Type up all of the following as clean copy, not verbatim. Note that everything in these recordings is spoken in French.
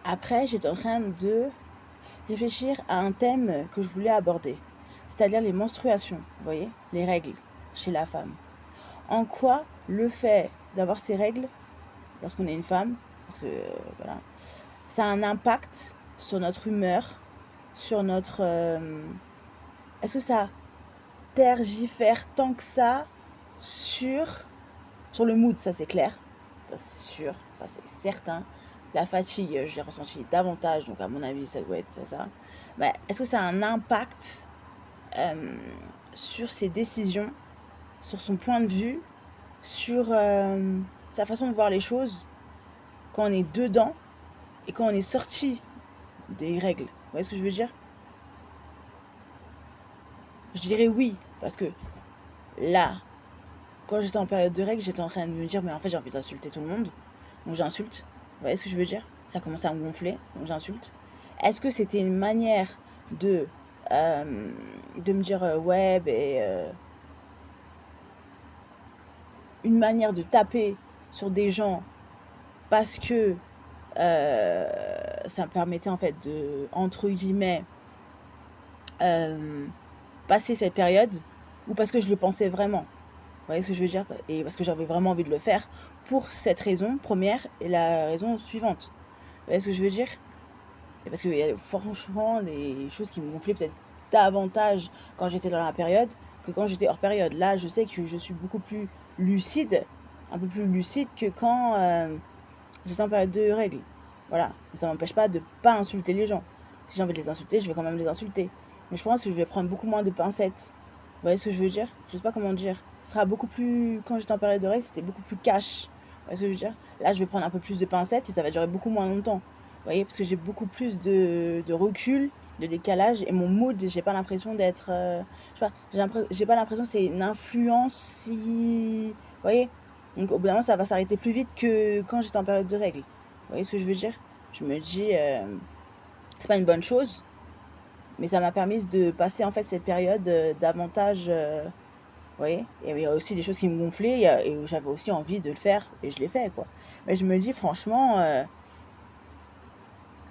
Après, j'étais en train de réfléchir à un thème que je voulais aborder, c'est-à-dire les menstruations, vous voyez, les règles chez la femme. En quoi le fait d'avoir ces règles, lorsqu'on est une femme, parce que voilà, ça a un impact sur notre humeur, sur notre... est-ce que ça tergifère tant que ça sur le mood, ça c'est clair, ça c'est sûr, ça c'est certain. La fatigue, je l'ai ressentie davantage, donc à mon avis, ça doit être ça. Mais est-ce que ça a un impact sur ses décisions, sur son point de vue, sur sa façon de voir les choses quand on est dedans et quand on est sorti des règles? Vous voyez ce que je veux dire? Je dirais oui, parce que là, quand j'étais en période de règles, j'étais en train de me dire, mais en fait, j'ai envie d'insulter tout le monde. Donc j'insulte. Vous voyez ce que je veux dire? Ça commençait à me gonfler, donc j'insulte. Est-ce que c'était une manière de, de me dire, ouais, une manière de taper sur des gens parce que ça me permettait en fait de, entre guillemets, passer cette période, ou parce que je le pensais vraiment? Vous voyez ce que je veux dire? Et parce que j'avais vraiment envie de le faire pour cette raison première et la raison suivante. Vous voyez ce que je veux dire? Et parce qu'il y a franchement des choses qui me gonflaient peut-être davantage quand j'étais dans la période que quand j'étais hors période. Là, je sais que je suis beaucoup plus lucide, un peu plus lucide que quand j'étais en période de règles. Voilà. Mais ça m'empêche pas de pas insulter les gens. Si j'ai envie de les insulter, je vais quand même les insulter. Mais je pense que je vais prendre beaucoup moins de pincettes. Vous voyez ce que je veux dire? Je sais pas comment dire. Ce sera beaucoup plus. Quand j'étais en période de règles, c'était beaucoup plus cash. Vous voyez ce que je veux dire? Là, je vais prendre un peu plus de pincettes et ça va durer beaucoup moins longtemps. Vous voyez? Parce que j'ai beaucoup plus de recul, de décalage. Et mon mood, j'ai pas l'impression d'être. Je sais pas, j'ai pas l'impression que c'est une influence si. Vous voyez? Donc au bout d'un moment, ça va s'arrêter plus vite que quand j'étais en période de règles. Vous voyez ce que je veux dire? Je me dis, c'est pas une bonne chose, mais ça m'a permis de passer en fait cette période davantage. Vous voyez? Et il y a aussi des choses qui me gonflaient et où j'avais aussi envie de le faire et je l'ai fait quoi. Mais je me dis franchement,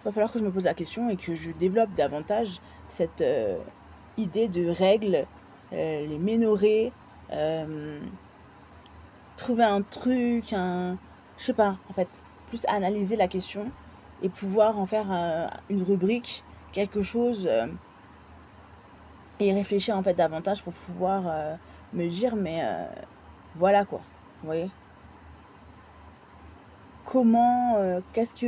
va falloir que je me pose la question et que je développe davantage cette idée de règles, les ménorer, euh, trouver un truc, je sais pas, en fait, plus analyser la question et pouvoir en faire une rubrique, quelque chose, et réfléchir en fait davantage pour pouvoir me dire, mais voilà quoi, vous voyez, comment, qu'est-ce que